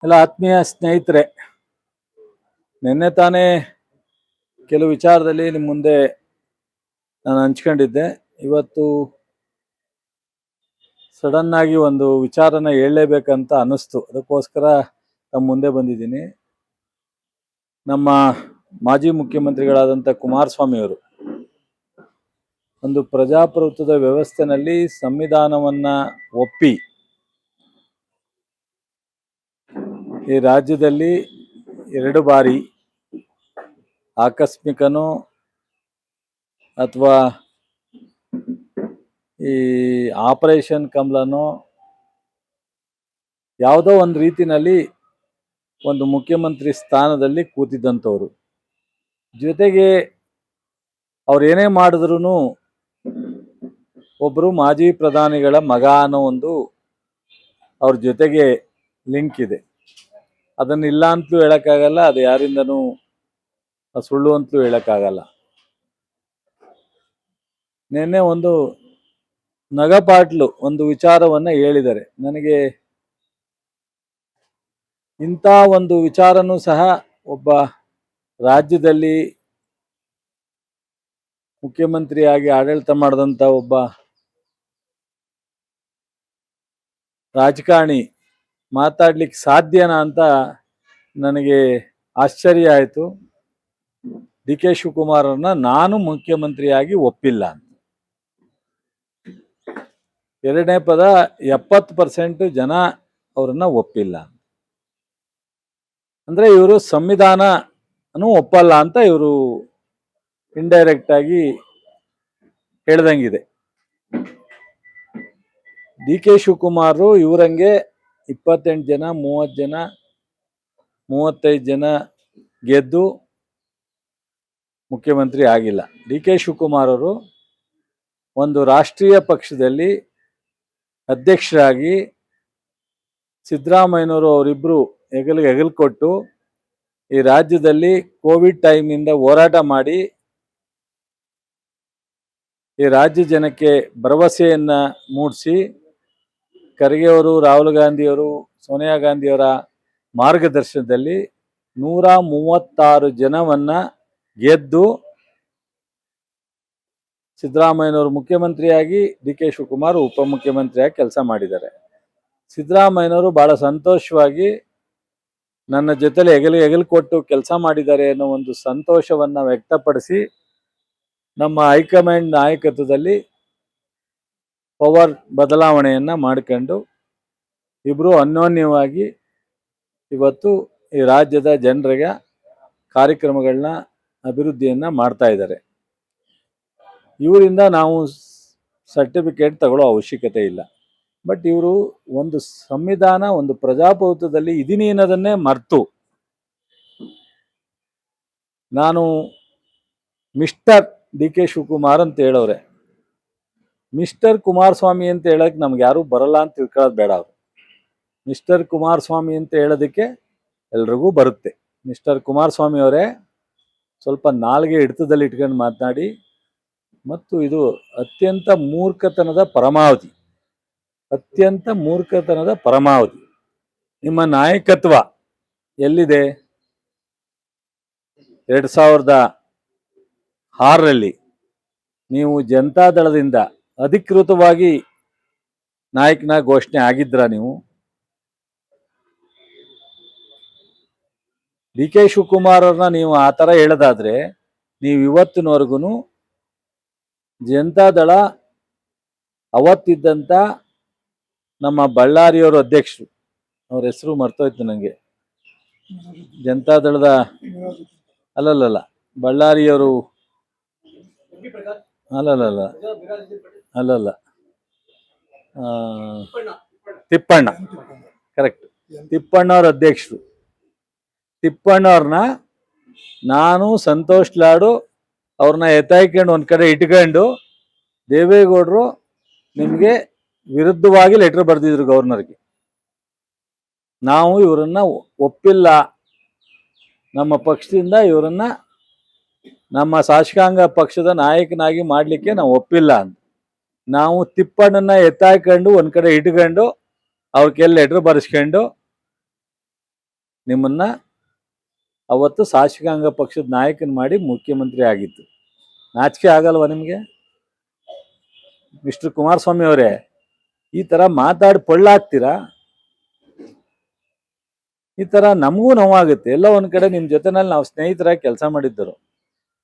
ಎಲ್ಲ ಆತ್ಮೀಯ ಸ್ನೇಹಿತರೆ, ನಿನ್ನೆ ತಾನೇ ಕೆಲವು ವಿಚಾರದಲ್ಲಿ ನಿಮ್ಮ ಮುಂದೆ ನಾನು ಹಂಚ್ಕೊಂಡಿದ್ದೆ. ಇವತ್ತು ಸಡನ್ ಆಗಿ ಒಂದು ವಿಚಾರನ ಹೇಳಲೇಬೇಕಂತ ಅನ್ನಿಸ್ತು. ಅದಕ್ಕೋಸ್ಕರ ನಮ್ಮ ಮುಂದೆ ಬಂದಿದ್ದೀನಿ. ನಮ್ಮ ಮಾಜಿ ಮುಖ್ಯಮಂತ್ರಿಗಳಾದಂಥ ಕುಮಾರಸ್ವಾಮಿ ಅವರು ಒಂದು ಪ್ರಜಾಪ್ರಭುತ್ವದ ವ್ಯವಸ್ಥೆನಲ್ಲಿ ಸಂವಿಧಾನವನ್ನ ಒಪ್ಪಿ ಈ ರಾಜ್ಯದಲ್ಲಿ 2 ಬಾರಿ ಆಕಸ್ಮಿಕನೋ ಅಥವಾ ಈ ಆಪರೇಷನ್ ಕಮಲನೋ ಯಾವುದೋ ಒಂದು ರೀತಿನಲ್ಲಿ ಒಂದು ಮುಖ್ಯಮಂತ್ರಿ ಸ್ಥಾನದಲ್ಲಿ ಕೂತಿದ್ದಂಥವ್ರು. ಜೊತೆಗೆ ಅವ್ರು ಏನೇ ಮಾಡಿದ್ರು ಒಬ್ಬರು ಮಾಜಿ ಪ್ರಧಾನಿಗಳ ಮಗ ಅನ್ನೋ ಒಂದು ಅವ್ರ ಜೊತೆಗೆ ಲಿಂಕ್ ಇದೆ. ಅದನ್ನು ಇಲ್ಲ ಅಂತಲೂ ಹೇಳೋಕ್ಕಾಗಲ್ಲ, ಅದು ಯಾರಿಂದನೂ ಸುಳ್ಳು ಅಂತಲೂ ಹೇಳೋಕ್ಕಾಗಲ್ಲ. ನಿನ್ನೆ ಒಂದು ನಗಪಾಟ್ಲು ಒಂದು ವಿಚಾರವನ್ನು ಹೇಳಿದ್ದಾರೆ. ನನಗೆ ಇಂಥ ಒಂದು ವಿಚಾರನೂ ಸಹ ಒಬ್ಬ ರಾಜ್ಯದಲ್ಲಿ ಮುಖ್ಯಮಂತ್ರಿಯಾಗಿ ಆಡಳಿತ ಮಾಡಿದಂಥ ಒಬ್ಬ ರಾಜಕಾರಣಿ ಮಾತಾಡ್ಲಿಕ್ಕೆ ಸಾಧ್ಯನಾ ಅಂತ ನನಗೆ ಆಶ್ಚರ್ಯ ಆಯಿತು. ಡಿ ಕೆ ಶಿವಕುಮಾರನ್ನ ನಾನು ಮುಖ್ಯಮಂತ್ರಿಯಾಗಿ ಒಪ್ಪಿಲ್ಲ ಅಂತ. ಎರಡನೇ ಪದ 70% ಜನ ಅವರನ್ನ ಒಪ್ಪಿಲ್ಲ. ಅಂದ್ರೆ ಇವರು ಸಂವಿಧಾನನೂ ಒಪ್ಪಲ್ಲ ಅಂತ ಇವರು ಇಂಡೈರೆಕ್ಟ್ ಆಗಿ ಹೇಳ್ದಂಗಿದೆ. ಡಿ ಕೆ ಶಿವಕುಮಾರ್ ಇವರಂಗೆ 28 ಜನ 30 ಜನ 35 ಜನ ಗೆದ್ದು ಮುಖ್ಯಮಂತ್ರಿ ಆಗಿಲ್ಲ. ಡಿ ಕೆ ಶಿವಕುಮಾರ್ ಅವರು ಒಂದು ರಾಷ್ಟ್ರೀಯ ಪಕ್ಷದಲ್ಲಿ ಅಧ್ಯಕ್ಷರಾಗಿ ಸಿದ್ದರಾಮಯ್ಯನವರು ಅವರಿಬ್ಬರು ಹೆಗಲು ಕೊಟ್ಟು ಈ ರಾಜ್ಯದಲ್ಲಿ ಕೋವಿಡ್ ಟೈಮ್ನಿಂದ ಹೋರಾಟ ಮಾಡಿ ಈ ರಾಜ್ಯ ಜನಕ್ಕೆ ಭರವಸೆಯನ್ನ ಮೂಡಿಸಿ ಖರ್ಗೆ ಅವರು, ರಾಹುಲ್ ಗಾಂಧಿಯವರು, ಸೋನಿಯಾ ಗಾಂಧಿಯವರ ಮಾರ್ಗದರ್ಶನದಲ್ಲಿ 136 ಜನವನ್ನ ಗೆದ್ದು ಸಿದ್ದರಾಮಯ್ಯನವರು ಮುಖ್ಯಮಂತ್ರಿಯಾಗಿ ಡಿ ಕೆ ಶಿವಕುಮಾರ್ ಉಪಮುಖ್ಯಮಂತ್ರಿಯಾಗಿ ಕೆಲಸ ಮಾಡಿದ್ದಾರೆ. ಸಿದ್ದರಾಮಯ್ಯನವರು ಬಹಳ ಸಂತೋಷವಾಗಿ ನನ್ನ ಜೊತೆಲಿ ಹೆಗಲು ಕೊಟ್ಟು ಕೆಲಸ ಮಾಡಿದ್ದಾರೆ ಅನ್ನೋ ಒಂದು ಸಂತೋಷವನ್ನ ವ್ಯಕ್ತಪಡಿಸಿ ನಮ್ಮ ಹೈಕಮಾಂಡ್ ನಾಯಕತ್ವದಲ್ಲಿ ಪವರ್ ಬದಲಾವಣೆಯನ್ನ ಮಾಡಿಕೊಂಡು ಇಬ್ಬರು ಅನ್ಯೋನ್ಯವಾಗಿ ಇವತ್ತು ಈ ರಾಜ್ಯದ ಜನರಿಗೆ ಕಾರ್ಯಕ್ರಮಗಳನ್ನ ಅಭಿವೃದ್ಧಿಯನ್ನ ಮಾಡ್ತಾ ಇದ್ದಾರೆ. ಇವರಿಂದ ನಾವು ಸರ್ಟಿಫಿಕೇಟ್ ತಗೊಳ್ಳೋ ಅವಶ್ಯಕತೆ ಇಲ್ಲ. ಬಟ್ ಇವರು ಒಂದು ಸಂವಿಧಾನ, ಒಂದು ಪ್ರಜಾಪ್ರಭುತ್ವದಲ್ಲಿ ಇದೀನಿ ಅನ್ನೋದನ್ನೇ ಮರೆತು ನಾನು ಮಿಸ್ಟರ್ ಡಿ ಕೆ ಶಿವಕುಮಾರ್ ಅಂತ ಹೇಳೋರೆ. ಮಿಸ್ಟರ್ ಕುಮಾರಸ್ವಾಮಿ ಅಂತ ಹೇಳಕ್ ನಮ್ಗೆ ಯಾರು ಬರಲ್ಲ ಅಂತ ತಿಳ್ಕೊಳ್ಳೋದು ಬೇಡ. ಅವರು ಮಿಸ್ಟರ್ ಕುಮಾರಸ್ವಾಮಿ ಅಂತ ಹೇಳೋದಕ್ಕೆ ಎಲ್ರಿಗೂ ಬರುತ್ತೆ. ಮಿಸ್ಟರ್ ಕುಮಾರಸ್ವಾಮಿ ಅವರೇ, ಸ್ವಲ್ಪ ನಾಲ್ಗೆ ಹಿಡಿತದಲ್ಲಿ ಇಟ್ಕೊಂಡು ಮಾತನಾಡಿ. ಮತ್ತು ಇದು ಅತ್ಯಂತ ಮೂರ್ಖತನದ ಪರಮಾವಧಿ, ಅತ್ಯಂತ ಮೂರ್ಖತನದ ಪರಮಾವಧಿ. ನಿಮ್ಮ ನಾಯಕತ್ವ ಎಲ್ಲಿದೆ? 2006ರಲ್ಲಿ ನೀವು ಜನತಾದಳದಿಂದ ಅಧಿಕೃತವಾಗಿ ನಾಯಕನ ಘೋಷಣೆ ಆಗಿದ್ರ? ನೀವು ಡಿ ಕೆ ಶಿವಕುಮಾರ್ ಅವ್ರನ್ನ ನೀವು ಆ ಥರ ಹೇಳೋದಾದ್ರೆ, ನೀವು ಇವತ್ತಿನವರೆಗೂ ಜನತಾದಳ ಅವತ್ತಿದ್ದಂಥ ನಮ್ಮ ಬಳ್ಳಾರಿಯವರು ಅಧ್ಯಕ್ಷರು, ಅವ್ರ ಹೆಸರು ಮರ್ತೋಯ್ತು ನನಗೆ, ಜನತಾದಳದ ಅಲ್ಲಲ್ಲ ಬಳ್ಳಾರಿಯವರು ಅಲ್ಲಲ್ಲ ತಿಪ್ಪಣ್ಣ, ಕರೆಕ್ಟ್, ತಿಪ್ಪಣ್ಣವ್ರ ಅಧ್ಯಕ್ಷರು. ತಿಪ್ಪಣ್ಣವ್ರನ್ನ ನಾನು ಸಂತೋಷ್ ಲಾಡು ಅವ್ರನ್ನ ಎತ್ತಾಯ್ಕೊಂಡು ಒಂದು ಕಡೆ ಇಟ್ಕೊಂಡು ದೇವೇಗೌಡರು ನಿಮಗೆ ವಿರುದ್ಧವಾಗಿ ಲೆಟರ್ ಬರೆದಿದ್ರು ಗವರ್ನರ್ಗೆ. ನಾವು ಇವರನ್ನ ಒಪ್ಪಿಲ್ಲ, ನಮ್ಮ ಪಕ್ಷದಿಂದ ಇವರನ್ನ ನಮ್ಮ ಶಾಸಕಾಂಗ ಪಕ್ಷದ ನಾಯಕನಾಗಿ ಮಾಡಲಿಕ್ಕೆ ನಾವು ಒಪ್ಪಿಲ್ಲ ಅಂತ. ನಾವು ತಿಪ್ಪಣ್ಣನ ಎತ್ತಾಯ್ಕೊಂಡು ಒಂದು ಕಡೆ ಇಟ್ಕೊಂಡು ಅವ್ರ ಕೆಲ ಲೆಟರ್ ಬರೆಸ್ಕೊಂಡು ನಿಮ್ಮನ್ನ ಅವತ್ತು ಶಾಸಕಾಂಗ ಪಕ್ಷದ ನಾಯಕನ ಮಾಡಿ ಮುಖ್ಯಮಂತ್ರಿ ಆಗಿತ್ತು. ನಾಚಿಕೆ ಆಗಲ್ವಾ ನಿಮಗೆ? ಮಿಸ್ಟರ್ ಕುಮಾರಸ್ವಾಮಿ ಅವರೇ, ಈ ತರ ಮಾತಾಡಿ ಪಳ್ಳಾಗ್ತೀರಾ? ಈ ತರ ನಮಗೂ ನೋವಾಗುತ್ತೆ. ಎಲ್ಲ ಒಂದ್ ಕಡೆ ನಿಮ್ ಜೊತೆನಲ್ಲಿ ನಾವು ಸ್ನೇಹಿತರಾಗಿ ಕೆಲಸ ಮಾಡಿದ್ದರು.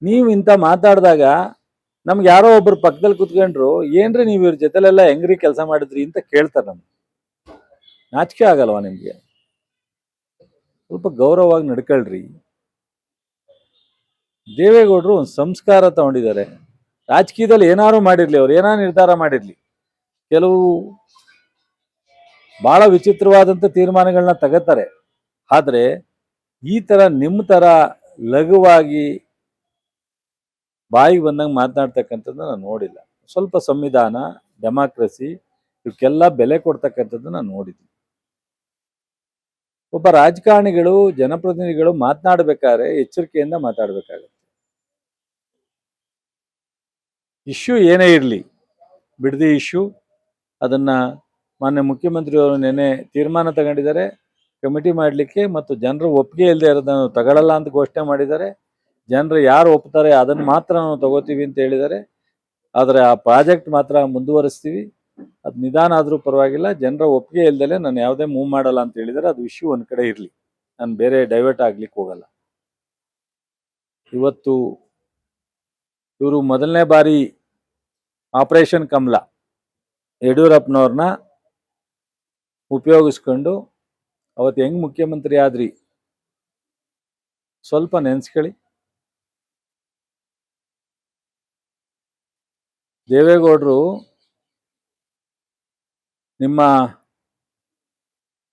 ನೀವು ಇಂಥ ಮಾತಾಡಿದಾಗ ನಮ್ಗೆ ಯಾರೋ ಒಬ್ರು ಪಕ್ಕದಲ್ಲಿ ಕುತ್ಕೊಂಡ್ರು, ಏನ್ರಿ ನೀವು ಇವ್ರ ಜೊತೆಲೆಲ್ಲ ಹೆಂಗ್ರಿ ಕೆಲಸ ಮಾಡಿದ್ರಿ ಅಂತ ಕೇಳ್ತಾರೆ. ನಮ್ಗೆ ನಾಚಿಕೆ ಆಗಲ್ವಾ ನಿಮ್ಗೆ? ಸ್ವಲ್ಪ ಗೌರವವಾಗಿ ನಡ್ಕೊಳ್ರಿ. ದೇವೇಗೌಡರು ಒಂದು ಸಂಸ್ಕಾರ ತಗೊಂಡಿದ್ದಾರೆ. ರಾಜಕೀಯದಲ್ಲಿ ಏನಾರು ಮಾಡಿರ್ಲಿ, ಅವ್ರು ಏನಾರು ನಿರ್ಧಾರ ಮಾಡಿರ್ಲಿ, ಕೆಲವು ಬಹಳ ವಿಚಿತ್ರವಾದಂಥ ತೀರ್ಮಾನಗಳನ್ನ ತಗೋತಾರೆ. ಆದ್ರೆ ಈ ತರ ನಿಮ್ಮ ತರ ಲಘುವಾಗಿ ಬಾಯಿಗೆ ಬಂದಂಗೆ ಮಾತನಾಡ್ತಕ್ಕಂಥದ್ದು ನಾನು ನೋಡಿಲ್ಲ. ಸ್ವಲ್ಪ ಸಂವಿಧಾನ, ಡೆಮಾಕ್ರಸಿ ಇವಕ್ಕೆಲ್ಲ ಬೆಲೆ ಕೊಡ್ತಕ್ಕಂಥದ್ದು ನಾನು ನೋಡಿದ್ದೀನಿ. ಒಬ್ಬ ರಾಜಕಾರಣಿಗಳು, ಜನಪ್ರತಿನಿಧಿಗಳು ಮಾತನಾಡಬೇಕಾದ್ರೆ ಎಚ್ಚರಿಕೆಯಿಂದ ಮಾತಾಡಬೇಕಾಗುತ್ತೆ. ಇಶ್ಯೂ ಏನೇ ಇರಲಿ, ಬಿಡದಿ ಇಶ್ಯೂ, ಅದನ್ನ ಮಾನ್ಯ ಮುಖ್ಯಮಂತ್ರಿಯವರು ನೆನೆ ತೀರ್ಮಾನ ತಗೊಂಡಿದ್ದಾರೆ ಕಮಿಟಿ ಮಾಡಲಿಕ್ಕೆ, ಮತ್ತು ಜನರು ಒಪ್ಪಿಗೆ ಇಲ್ಲದೆ ಇರೋದನ್ನು ತಗೊಳ್ಳಲ್ಲ ಅಂತ ಘೋಷಣೆ ಮಾಡಿದ್ದಾರೆ. ಜನರು ಯಾರು ಒಪ್ತಾರೆ ಅದನ್ನು ಮಾತ್ರ ನಾವು ತಗೋತೀವಿ ಅಂತ ಹೇಳಿದ್ದಾರೆ. ಆದರೆ ಆ ಪ್ರಾಜೆಕ್ಟ್ ಮಾತ್ರ ಮುಂದುವರಿಸ್ತೀವಿ, ಅದು ನಿಧಾನ ಆದರೂ ಪರವಾಗಿಲ್ಲ, ಜನರ ಒಪ್ಪಿಗೆ ಇಲ್ದಲೆ ನಾನು ಯಾವುದೇ ಮೂವ್ ಮಾಡಲ್ಲ ಅಂತ ಹೇಳಿದರೆ ಅದು ಇಶ್ಯೂ ಒಂದು ಕಡೆ ಇರಲಿ, ನಾನು ಬೇರೆ ಡೈವರ್ಟ್ ಆಗ್ಲಿಕ್ಕೆ ಹೋಗಲ್ಲ. ಇವತ್ತು ಇವರು ಮೊದಲನೇ ಬಾರಿ ಆಪರೇಷನ್ ಕಮಲ ಯಡಿಯೂರಪ್ಪನವ್ರನ್ನ ಉಪಯೋಗಿಸ್ಕೊಂಡು ಅವತ್ತು ಹೆಂಗ್ ಮುಖ್ಯಮಂತ್ರಿ ಆದ್ರಿ ಸ್ವಲ್ಪ ನೆನೆಸ್ಕೊಳ್ಳಿ. ದೇವೇಗೌಡರು ನಿಮ್ಮ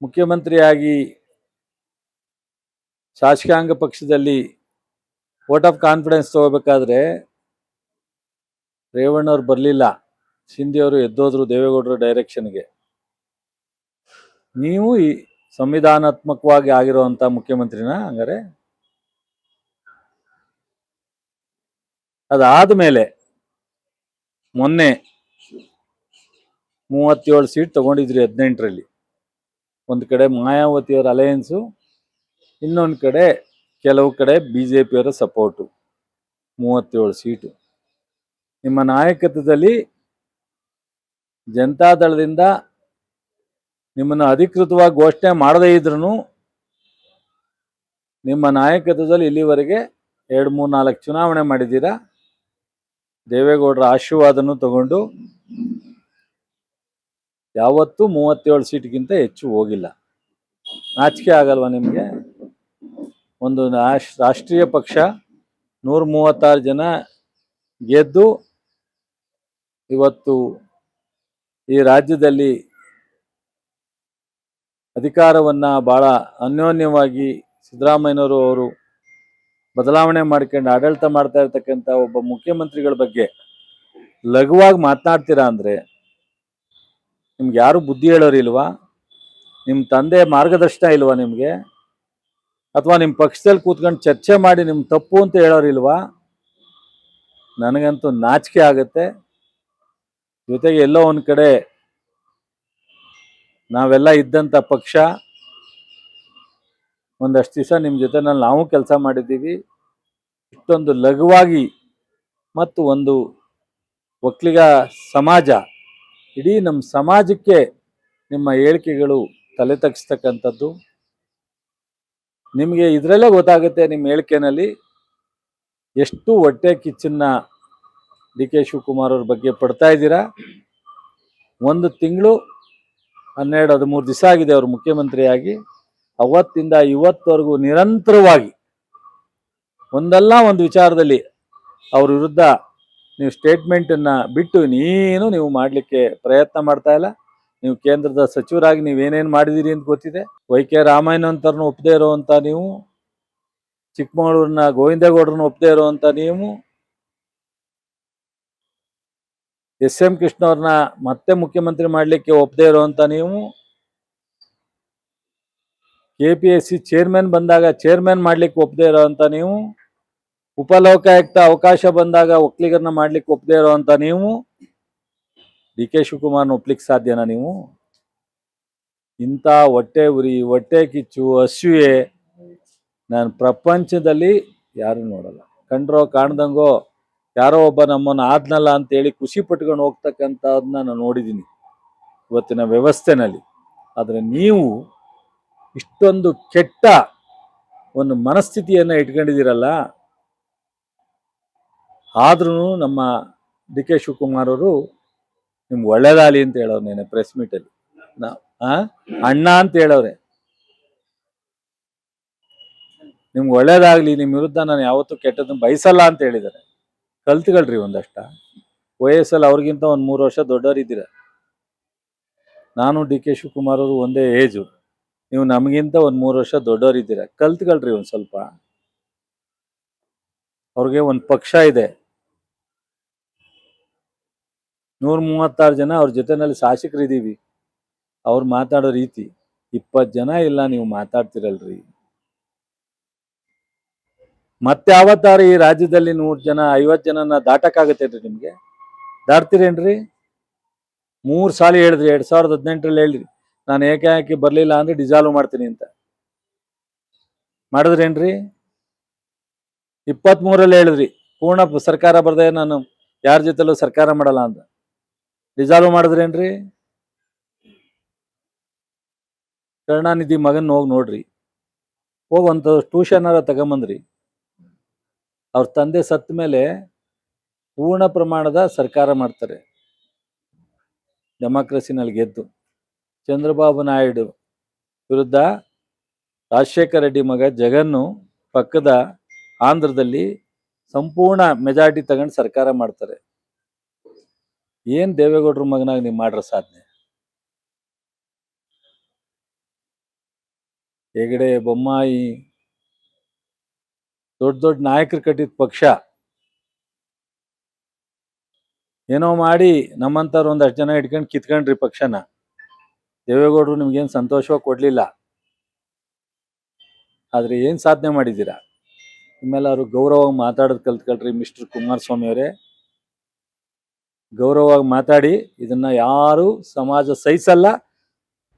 ಮುಖ್ಯಮಂತ್ರಿಯಾಗಿ ಶಾಸಕಾಂಗ ಪಕ್ಷದಲ್ಲಿ ವೋಟ್ ಆಫ್ ಕಾನ್ಫಿಡೆನ್ಸ್ ತಗೋಬೇಕಾದ್ರೆ ರೇವಣ್ಣವ್ರು ಬರಲಿಲ್ಲ, ಶಿಂದೆಯವರು ಎದ್ದೋದ್ರು ದೇವೇಗೌಡರ ಡೈರೆಕ್ಷನ್ಗೆ. ನೀವು ಈ ಸಂವಿಧಾನಾತ್ಮಕವಾಗಿ ಆಗಿರುವಂಥ ಮುಖ್ಯಮಂತ್ರಿನ ಹಂಗಾರೆ? ಅದಾದ ಮೇಲೆ ಮೊನ್ನೆ 37 ಸೀಟ್ ತಗೊಂಡಿದ್ರಿ 18ರಲ್ಲಿ. ಒಂದು ಕಡೆ ಮಾಯಾವತಿಯವರ ಅಲಯನ್ಸು, ಇನ್ನೊಂದು ಕಡೆ ಕೆಲವು ಕಡೆ BJPಯವರ ಸಪೋರ್ಟು. 37 ಸೀಟು ನಿಮ್ಮ ನಾಯಕತ್ವದಲ್ಲಿ ಜನತಾದಳದಿಂದ ನಿಮ್ಮನ್ನು ಅಧಿಕೃತವಾಗಿ ಘೋಷಣೆ ಮಾಡದೇ ಇದ್ರೂ ನಿಮ್ಮ ನಾಯಕತ್ವದಲ್ಲಿ ಇಲ್ಲಿವರೆಗೆ 2, 3, 4 ಚುನಾವಣೆ ಮಾಡಿದ್ದೀರಾ. ದೇವೇಗೌಡರ ಆಶೀರ್ವಾದನೂ ತಗೊಂಡು ಯಾವತ್ತೂ 37 ಸೀಟ್ಗಿಂತ ಹೆಚ್ಚು ಹೋಗಿಲ್ಲ. ನಾಚಿಕೆ ಆಗಲ್ವಾ ನಿಮಗೆ? ಒಂದು ರಾಷ್ಟ್ರೀಯ ಪಕ್ಷ 136 ಜನ ಗೆದ್ದು ಇವತ್ತು ಈ ರಾಜ್ಯದಲ್ಲಿ ಅಧಿಕಾರವನ್ನು ಭಾಳ ಅನ್ಯೋನ್ಯವಾಗಿ ಸಿದ್ದರಾಮಯ್ಯನವರು ಅವರು ಬದಲಾವಣೆ ಮಾಡ್ಕೊಂಡು ಆಡಳಿತ ಮಾಡ್ತಾ ಇರ್ತಕ್ಕಂಥ ಒಬ್ಬ ಮುಖ್ಯಮಂತ್ರಿಗಳ ಬಗ್ಗೆ ಲಘುವಾಗಿ ಮಾತನಾಡ್ತೀರಾ ಅಂದರೆ ನಿಮ್ಗೆ ಯಾರು ಬುದ್ಧಿ ಹೇಳೋರು ಇಲ್ವಾ? ನಿಮ್ಮ ತಂದೆ ಮಾರ್ಗದರ್ಶನ ಇಲ್ವಾ ನಿಮಗೆ? ಅಥವಾ ನಿಮ್ಮ ಪಕ್ಷದಲ್ಲಿ ಕೂತ್ಕೊಂಡು ಚರ್ಚೆ ಮಾಡಿ ನಿಮ್ಮ ತಪ್ಪು ಅಂತ ಹೇಳೋರು ಇಲ್ವಾ? ನನಗಂತೂ ನಾಚಿಕೆ ಆಗುತ್ತೆ. ಜೊತೆಗೆ ಎಲ್ಲೋ ಒಂದು ಕಡೆ ನಾವೆಲ್ಲ ಇದ್ದಂಥ ಪಕ್ಷ, ಒಂದಷ್ಟು ದಿವಸ ನಿಮ್ಮ ಜೊತೆನಲ್ಲಿ ನಾವು ಕೆಲಸ ಮಾಡಿದ್ದೀವಿ. ಇಷ್ಟೊಂದು ಲಘುವಾಗಿ ಮತ್ತು ಒಂದು ಒಕ್ಕಲಿಗ ಸಮಾಜ, ಇಡೀ ನಮ್ಮ ಸಮಾಜಕ್ಕೆ ನಿಮ್ಮ ಹೇಳಿಕೆಗಳು ತಲೆ ತಗ್ಸ್ತಕ್ಕಂಥದ್ದು. ನಿಮಗೆ ಇದರಲ್ಲೇ ಗೊತ್ತಾಗುತ್ತೆ ನಿಮ್ಮ ಹೇಳಿಕೆನಲ್ಲಿ ಎಷ್ಟು ಹೊಟ್ಟೆ ಕಿಚ್ಚನ್ನ DK ಶಿವಕುಮಾರ್ ಅವ್ರ ಬಗ್ಗೆ ಪಡ್ತಾ ಇದ್ದೀರಾ. 1 ತಿಂಗಳು 12-13 ದಿವಸ ಆಗಿದೆ ಅವರು ಮುಖ್ಯಮಂತ್ರಿಯಾಗಿ. ಅವತ್ತಿಂದ ಇವತ್ತವರೆಗೂ ನಿರಂತರವಾಗಿ ಒಂದಲ್ಲ ಒಂದು ವಿಚಾರದಲ್ಲಿ ಅವ್ರ ವಿರುದ್ಧ ನೀವು ಸ್ಟೇಟ್ಮೆಂಟನ್ನು ಬಿಟ್ಟು ನೀವು ಮಾಡಲಿಕ್ಕೆ ಪ್ರಯತ್ನ ಮಾಡ್ತಾ ಇಲ್ಲ. ನೀವು ಕೇಂದ್ರದ ಸಚಿವರಾಗಿ ನೀವೇನೇನು ಮಾಡಿದ್ದೀರಿ ಅಂತ ಗೊತ್ತಿದೆ. YK ರಾಮಾಯಣಂತರನ್ನು ಒಪ್ಪದೇ ಇರುವಂಥ ನೀವು, ಚಿಕ್ಕಮಗಳೂರಿನ ಗೋವಿಂದೇಗೌಡರನ್ನ ಒಪ್ಪದೇ ಇರುವಂಥ ನೀವು, SM ಕೃಷ್ಣ ಅವ್ರನ್ನ ಮತ್ತೆ ಮುಖ್ಯಮಂತ್ರಿ ಮಾಡಲಿಕ್ಕೆ ಒಪ್ಪದೇ ಇರುವಂಥ ನೀವು, KPSC ಚೇರ್ಮನ್ ಬಂದಾಗ ಚೇರ್ಮನ್ ಮಾಡ್ಲಿಕ್ಕೆ ಒಪ್ಪದೇ ಇರೋವಂಥ ನೀವು, ಉಪಲೋಕಾಯುಕ್ತ ಅವಕಾಶ ಬಂದಾಗ ಒಕ್ಕಲಿಗರನ್ನ ಮಾಡ್ಲಿಕ್ಕೆ ಒಪ್ಪದೇ ಇರೋವಂಥ ನೀವು, DK ಶಿವಕುಮಾರ್ನ ಒಪ್ಲಿಕ್ಕೆ ಸಾಧ್ಯನಾ ನೀವು? ಇಂಥ ಹೊಟ್ಟೆ ಉರಿ, ಹೊಟ್ಟೆ ಕಿಚ್ಚು, ಹಸಿವೆ ನಾನು ಪ್ರಪಂಚದಲ್ಲಿ ಯಾರು ನೋಡಲ್ಲ. ಕಂಡ್ರೋ ಕಾಣ್ದಂಗೋ ಯಾರೋ ಒಬ್ಬ ನಮ್ಮನ್ನು ಆದ್ನಲ್ಲ ಅಂತೇಳಿ ಖುಷಿ ಪಟ್ಕೊಂಡು ಹೋಗ್ತಕ್ಕಂಥದ್ದನ್ನ ನಾನು ನೋಡಿದ್ದೀನಿ ಇವತ್ತಿನ ವ್ಯವಸ್ಥೆನಲ್ಲಿ. ಆದರೆ ನೀವು ಇಷ್ಟೊಂದು ಕೆಟ್ಟ ಒಂದು ಮನಸ್ಥಿತಿಯನ್ನು ಇಟ್ಕೊಂಡಿದ್ದೀರಲ್ಲ. ಆದ್ರೂ ನಮ್ಮ ಡಿ ಕೆ ಶಿವಕುಮಾರ್ ಅವರು ನಿಮ್ಗೆ ಒಳ್ಳೇದಾಗಲಿ ಅಂತ ಹೇಳೋರು ನೇನೆ ಪ್ರೆಸ್ ಮೀಟಲ್ಲಿ. ಅಣ್ಣ ಅಂತ ಹೇಳವ್ರೆ, ನಿಮ್ಗೆ ಒಳ್ಳೇದಾಗ್ಲಿ, ನಿಮ್ಮ ವಿರುದ್ಧ ನಾನು ಯಾವತ್ತೂ ಕೆಟ್ಟದನ್ನು ಬಯಸಲ್ಲ ಅಂತ ಹೇಳಿದ್ದಾರೆ. ಕಲ್ತ್ಕೊಳ್ರಿ ಒಂದಷ್ಟ. ವಯಸ್ಸಲ್ಲಿ ಅವ್ರಿಗಿಂತ ಒಂದು 3 ವರ್ಷ ದೊಡ್ಡವರಿದ್ದೀರ. ನಾನು ಡಿ ಕೆ ಶಿವಕುಮಾರ್ ಅವರು ಒಂದೇ ಏಜು, ನೀವು ನಮಗಿಂತ ಒಂದು 3 ವರ್ಷ ದೊಡ್ಡವರಿದ್ದೀರ. ಕಲ್ತ್ಕೊಳ್ರಿ ಒಂದು ಸ್ವಲ್ಪ. ಅವ್ರಿಗೆ ಒಂದು ಪಕ್ಷ ಇದೆ, 136 ಜನ ಅವ್ರ ಜೊತೆನಲ್ಲಿ ಶಾಸಕರಿದ್ದೀವಿ. ಅವ್ರು ಮಾತಾಡೋ ರೀತಿ 20 ಜನ ಇಲ್ಲ, ನೀವು ಮಾತಾಡ್ತಿರಲ್ರಿ. ಮತ್ತೆ ಯಾವತ್ತಾರು ಈ ರಾಜ್ಯದಲ್ಲಿ 100 ಜನ 50 ಜನನ ದಾಟಕ್ಕಾಗತ್ತೇನ್ರಿ? ನಿಮ್ಗೆ ದಾಟ್ತೀರೇನ್ರಿ? 3 ಸಾರಿ ಹೇಳಿದ್ರಿ, 2018ರಲ್ಲಿ ಹೇಳಿದ್ರಿ ನಾನು ಏಕಾಏಕಿ ಬರ್ಲಿಲ್ಲ ಅಂದ್ರೆ ಡಿಸಾಲ್ವ್ ಮಾಡ್ತೀನಿ ಅಂತ. ಮಾಡಿದ್ರೇನ್ರಿ? 23ರಲ್ಲಿ ಹೇಳಿದ್ರಿ ಪೂರ್ಣ ಸರ್ಕಾರ ಬರ್ದೆ ನಾನು ಯಾರ ಜೊತೆಲೂ ಸರ್ಕಾರ ಮಾಡಲ್ಲ ಅಂತ. ಡಿಸಾಲ್ವ್ ಮಾಡಿದ್ರೇನ್ರಿ? ಕರುಣಾನಿಧಿ ಮಗನ್ ಹೋಗಿ ನೋಡ್ರಿ, ಹೋಗುವಂತ ಟ್ಯೂಷನ್ ತಗೊಂಬಂದ್ರಿ. ಅವ್ರ ತಂದೆ ಸತ್ತ ಮೇಲೆ ಪೂರ್ಣ ಪ್ರಮಾಣದ ಸರ್ಕಾರ ಮಾಡ್ತಾರೆ ಡೆಮಾಕ್ರಸಿನಲ್ಲಿ ಗೆದ್ದು. ಚಂದ್ರಬಾಬು ನಾಯ್ಡು ವಿರುದ್ಧ ರಾಜಶೇಖರ ರೆಡ್ಡಿ ಮಗ ಜಗನ್ನು ಪಕ್ಕದ ಆಂಧ್ರದಲ್ಲಿ ಸಂಪೂರ್ಣ ಮೆಜಾರಿಟಿ ತಗೊಂಡು ಸರ್ಕಾರ ಮಾಡ್ತಾರೆ. ಏನ್ ದೇವೇಗೌಡರ ಮಗನಾಗ ನೀವು ಮಾಡ್ರ ಸಾಧನೆ? ಹೆಗಡೆ, ಬೊಮ್ಮಾಯಿ, ದೊಡ್ಡ ದೊಡ್ಡ ನಾಯಕರು ಕಟ್ಟಿದ ಪಕ್ಷ ಏನೋ ಮಾಡಿ ನಮ್ಮಂತವ್ರು ಒಂದಷ್ಟು ಜನ ಇಟ್ಕೊಂಡು ಕಿತ್ಕೊಂಡ್ರಿ ಪಕ್ಷನ. ದೇವೇಗೌಡರು ನಿಮ್ಗೇನು ಸಂತೋಷವಾಗಿ ಕೊಡ್ಲಿಲ್ಲ, ಆದ್ರೆ ಏನ್ ಸಾಧನೆ ಮಾಡಿದ್ದೀರಾ? ನಿಮ್ಮೆಲ್ಲರೂ ಗೌರವವಾಗಿ ಮಾತಾಡೋದು ಕಲ್ತ್ಕೊಳ್ರಿ. ಮಿಸ್ಟರ್ ಕುಮಾರಸ್ವಾಮಿ ಅವರೇ, ಗೌರವವಾಗಿ ಮಾತಾಡಿ. ಇದನ್ನ ಯಾರು ಸಮಾಜ ಸಹಿಸಲ್ಲ,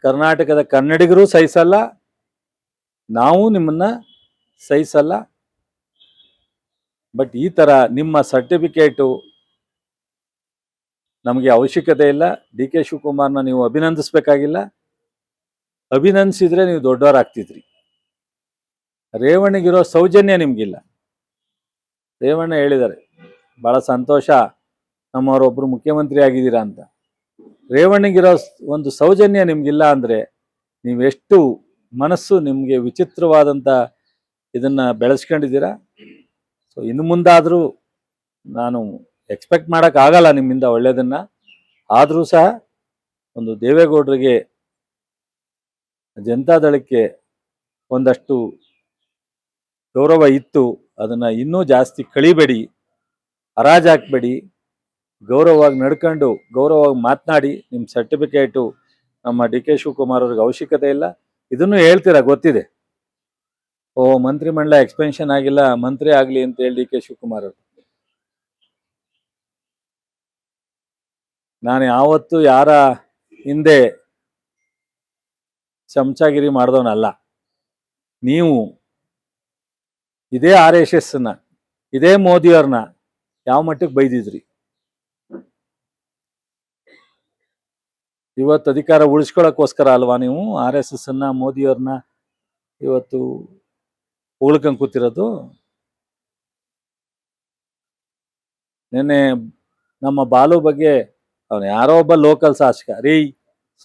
ಕರ್ನಾಟಕದ ಕನ್ನಡಿಗರು ಸಹಿಸಲ್ಲ, ನಾವು ನಿಮ್ಮನ್ನ ಸಹಿಸಲ್ಲ. ಬಟ್ ಈ ತರ ನಿಮ್ಮ ಸರ್ಟಿಫಿಕೇಟು ನಮಗೆ ಅವಶ್ಯಕತೆ ಇಲ್ಲ. ಡಿ ಕೆ ಶಿವಕುಮಾರ್ನ ನೀವು ಅಭಿನಂದಿಸ್ಬೇಕಾಗಿಲ್ಲ. ಅಭಿನಂದಿಸಿದ್ರೆ ನೀವು ದೊಡ್ಡವರಾಗ್ತಿದ್ರಿ. ರೇವಣ್ಣಗಿರೋ ಸೌಜನ್ಯ ನಿಮ್ಗಿಲ್ಲ. ರೇವಣ್ಣ ಹೇಳಿದ್ದಾರೆ, ಬಹಳ ಸಂತೋಷ ನಮ್ಮವರೊಬ್ರು ಮುಖ್ಯಮಂತ್ರಿ ಆಗಿದ್ದೀರಾ ಅಂತ. ರೇವಣ್ಣಗಿರೋ ಒಂದು ಸೌಜನ್ಯ ನಿಮ್ಗಿಲ್ಲ ಅಂದ್ರೆ ನೀವೆಷ್ಟು ಮನಸ್ಸು ನಿಮ್ಗೆ ವಿಚಿತ್ರವಾದಂಥ ಇದನ್ನ ಬೆಳೆಸ್ಕೊಂಡಿದ್ದೀರಾ. ಸೊ ಇನ್ನು ಮುಂದಾದರೂ ನಾನು ಎಕ್ಸ್ಪೆಕ್ಟ್ ಮಾಡೋಕ್ಕಾಗಲ್ಲ ನಿಮ್ಮಿಂದ ಒಳ್ಳೆಯದನ್ನ. ಆದರೂ ಸಹ ಒಂದು ದೇವೇಗೌಡರಿಗೆ, ಜನತಾದಳಕ್ಕೆ ಒಂದಷ್ಟು ಗೌರವ ಇತ್ತು, ಅದನ್ನ ಇನ್ನೂ ಜಾಸ್ತಿ ಕಳಿಬೇಡಿ, ಹರಾಜಾಕ್ಬೇಡಿ. ಗೌರವವಾಗಿ ನಡ್ಕೊಂಡು ಗೌರವವಾಗಿ ಮಾತನಾಡಿ. ನಿಮ್ಮ ಸರ್ಟಿಫಿಕೇಟು ನಮ್ಮ ಡಿ ಕೆ ಶಿವಕುಮಾರ್ ಅವ್ರಿಗೆ ಅವಶ್ಯಕತೆ ಇಲ್ಲ. ಇದನ್ನು ಹೇಳ್ತೀರಾ ಗೊತ್ತಿದೆ. ಮಂತ್ರಿಮಂಡಲ ಎಕ್ಸ್ಪೆನ್ಷನ್ ಆಗಿಲ್ಲ, ಮಂತ್ರಿ ಆಗಲಿ ಅಂತ ಹೇಳಿ ಡಿ ಕೆ ಶಿವಕುಮಾರ್ ಅವರು. ನಾನು ಯಾವತ್ತೂ ಯಾರ ಹಿಂದೆ ಚಮಚಾಗಿರಿ ಮಾಡಿದವನಲ್ಲ. ನೀವು ಇದೇ RSSನ, ಇದೇ ಮೋದಿಯವ್ರನ್ನ ಯಾವ ಮಟ್ಟಕ್ಕೆ ಬೈದಿದ್ರಿ? ಇವತ್ತು ಅಧಿಕಾರ ಉಳಿಸ್ಕೊಳ್ಳೋಕ್ಕೋಸ್ಕರ ಅಲ್ವಾ ನೀವು RSSನ್ನ, ಮೋದಿಯವ್ರನ್ನ ಇವತ್ತು ಉಳ್ಕೊಂಡು ಕೂತಿರೋದು? ನಿನ್ನೆ ನಮ್ಮ ಬಾಲು ಬಗ್ಗೆ ಅವನು ಯಾರೋ ಒಬ್ಬ ಲೋಕಲ್ ಶಾಸಕ ರೀ,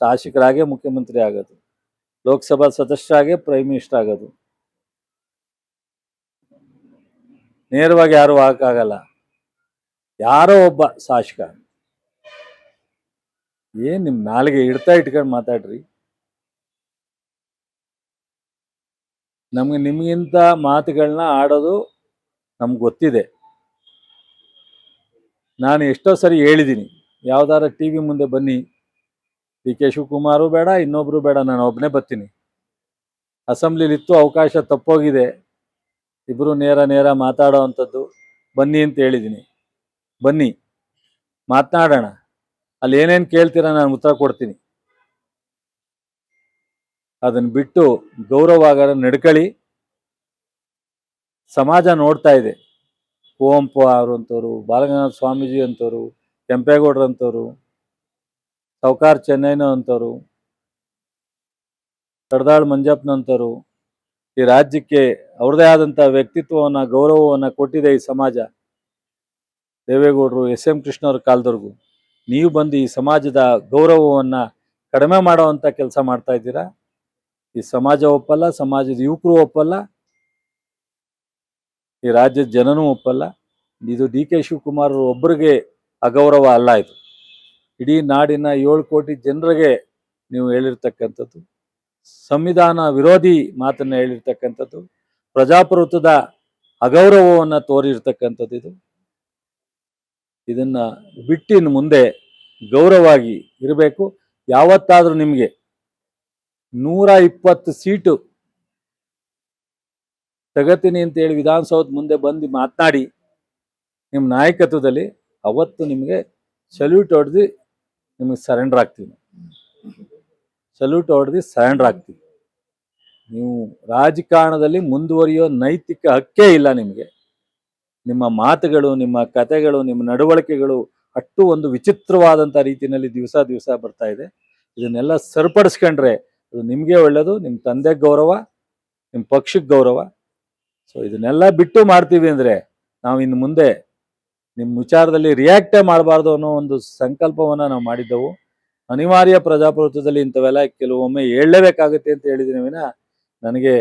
ಶಾಸಕರಾಗೆ ಮುಖ್ಯಮಂತ್ರಿ ಆಗೋದು, ಲೋಕಸಭಾ ಸದಸ್ಯರಾಗೆ ಪ್ರೈಮ್ ಮಿನಿಸ್ಟರ್ ಆಗೋದು, ನೇರವಾಗಿ ಯಾರು ಆಗಕ್ಕಾಗಲ್ಲ. ಯಾರೋ ಒಬ್ಬ ಶಾಸಕ. ಏನ್ ನಿಮ್ ನಾಲಿಗೆ ಇಟ್ಕೊಂಡು ಮಾತಾಡ್ರಿ. ನಮ್ಗೆ ನಿಮ್ಗಿಂತ ಮಾತುಗಳನ್ನ ಆಡೋದು ನಮ್ಗೆ ಗೊತ್ತಿದೆ. ನಾನು ಎಷ್ಟೋ ಸರಿ ಹೇಳಿದ್ದೀನಿ, ಯಾವ್ದಾರ TV ಮುಂದೆ ಬನ್ನಿ, ಡಿ ಕೆ ಶಿವಕುಮಾರು ಬೇಡ, ಇನ್ನೊಬ್ರು ಬೇಡ, ನಾನು ಒಬ್ಬನೇ ಬರ್ತೀನಿ. ಅಸೆಂಬ್ಲಿಲಿ ಇತ್ತು, ಅವಕಾಶ ತಪ್ಪೋಗಿದೆ, ಇಬ್ರು ನೇರ ಮಾತಾಡೋ ಅಂಥದ್ದು, ಬನ್ನಿ ಅಂತ ಹೇಳಿದ್ದೀನಿ. ಬನ್ನಿ ಮಾತನಾಡೋಣ, ಅಲ್ಲಿ ಏನೇನು ಕೇಳ್ತೀರಾ ನಾನು ಉತ್ತರ ಕೊಡ್ತೀನಿ. ಅದನ್ನ ಬಿಟ್ಟು ಗೌರವವಾಗಿ ನಡ್ಕೊಳ್ಳಿ. ಸಮಾಜ ನೋಡ್ತಾ ಇದೆ. ಕುವೆಂಪು ಅವರು ಅಂತವರು, ಬಾಲಗಂಗಾಧರ ಸ್ವಾಮೀಜಿ ಅಂತವರು, ಕೆಂಪೇಗೌಡರು ಅಂತವರು, ಸೌಕಾರ್ ಚೆನ್ನೈನ ಅಂತವರು, ಕಡದಾಳ್ ಮಂಜಪ್ಪನಂತವರು ಈ ರಾಜ್ಯಕ್ಕೆ ಅವ್ರದೇ ಆದಂಥ ವ್ಯಕ್ತಿತ್ವವನ್ನು ಗೌರವವನ್ನು ಕೊಟ್ಟಿದೆ ಈ ಸಮಾಜ. ದೇವೇಗೌಡರು, ಎಸ್ ಎಂ ಕೃಷ್ಣವ್ರ ಕಾಲದವರೆಗೂ ನೀವು ಬಂದು ಈ ಸಮಾಜದ ಗೌರವವನ್ನು ಕಡಿಮೆ ಮಾಡುವಂಥ ಕೆಲಸ ಮಾಡ್ತಾ ಇದ್ದೀರಾ. ಈ ಸಮಾಜ ಒಪ್ಪಲ್ಲ, ಸಮಾಜದ ಯುವಕರು ಒಪ್ಪಲ್ಲ, ಈ ರಾಜ್ಯದ ಜನನೂ ಒಪ್ಪಲ್ಲ. ಇದು ಡಿ ಕೆ ಶಿವಕುಮಾರ್ ಒಬ್ಬರಿಗೆ ಅಗೌರವ ಅಲ್ಲ, ಇದು ಇಡೀ ನಾಡಿನ 7 ಕೋಟಿ ಜನರಿಗೆ ನೀವು ಹೇಳಿರ್ತಕ್ಕಂಥದ್ದು, ಸಂವಿಧಾನ ವಿರೋಧಿ ಮಾತನ್ನು ಹೇಳಿರ್ತಕ್ಕಂಥದ್ದು, ಪ್ರಜಾಪ್ರಭುತ್ವದ ಅಗೌರವವನ್ನು ತೋರಿರ್ತಕ್ಕಂಥದ್ದು. ಇದನ್ನ ಬಿಟ್ಟಿನ ಮುಂದೆ ಗೌರವವಾಗಿ ಇರಬೇಕು. ಯಾವತ್ತಾದರೂ ನಿಮಗೆ 120 ಸೀಟು ತಗತೀನಿ ಅಂತೇಳಿ ವಿಧಾನಸೌಧ ಮುಂದೆ ಬಂದು ಮಾತನಾಡಿ ನಿಮ್ಮ ನಾಯಕತ್ವದಲ್ಲಿ ಅವತ್ತು ನಿಮಗೆ ಸಲ್ಯೂಟ್ ಹೊಡೆದು ನಿಮಗೆ ಸರೆಂಡರ್ ಆಗ್ತೀವಿ. ಸರೆಂಡರ್ ಆಗ್ತೀವಿ. ನೀವು ರಾಜಕಾರಣದಲ್ಲಿ ಮುಂದುವರಿಯೋ ನೈತಿಕ ಹಕ್ಕೇ ಇಲ್ಲ ನಿಮಗೆ. ನಿಮ್ಮ ಮಾತುಗಳು, ನಿಮ್ಮ ಕಥೆಗಳು, ನಿಮ್ಮ ನಡವಳಿಕೆಗಳು ಅಷ್ಟು ಒಂದು ವಿಚಿತ್ರವಾದಂಥ ರೀತಿಯಲ್ಲಿ ದಿವಸ ಬರ್ತಾ ಇದೆ. ಇದನ್ನೆಲ್ಲ ಸರಿಪಡಿಸ್ಕೊಂಡ್ರೆ ಅದು ನಿಮಗೆ ಒಳ್ಳೆಯದು, ನಿಮ್ಮ ತಂದೆಗೆ ಗೌರವ, ನಿಮ್ಮ ಪಕ್ಷಕ್ಕೆ ಗೌರವ. ಸೊ ಇದನ್ನೆಲ್ಲ ಬಿಟ್ಟು ಮಾಡ್ತೀವಿ ಅಂದರೆ ನಾವು ಇನ್ನು ಮುಂದೆ ನಿಮ್ಮ ವಿಚಾರದಲ್ಲಿ ರಿಯಾಕ್ಟೇ ಮಾಡಬಾರ್ದು ಅನ್ನೋ ಒಂದು ಸಂಕಲ್ಪವನ್ನು ನಾವು ಮಾಡಿದ್ದೆವು. ಅನಿವಾರ್ಯ ಪ್ರಜಾಪ್ರಭುತ್ವದಲ್ಲಿ ಇಂಥವೆಲ್ಲ ಕೆಲವೊಮ್ಮೆ ಹೇಳಲೇಬೇಕಾಗುತ್ತೆ ಅಂತ ಹೇಳಿದ್ದೀನಿ ವಿನ ನನಗೆ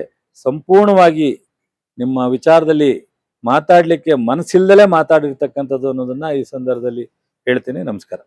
ಸಂಪೂರ್ಣವಾಗಿ ನಿಮ್ಮ ವಿಚಾರದಲ್ಲಿ ಮಾತಾಡಲಿಕ್ಕೆ ಮನಸ್ಸಿಲ್ಲದಲೇ ಮಾತಾಡಿರ್ತಕ್ಕಂಥದ್ದು ಅನ್ನೋದನ್ನು ಈ ಸಂದರ್ಭದಲ್ಲಿ ಹೇಳ್ತೀನಿ. ನಮಸ್ಕಾರ.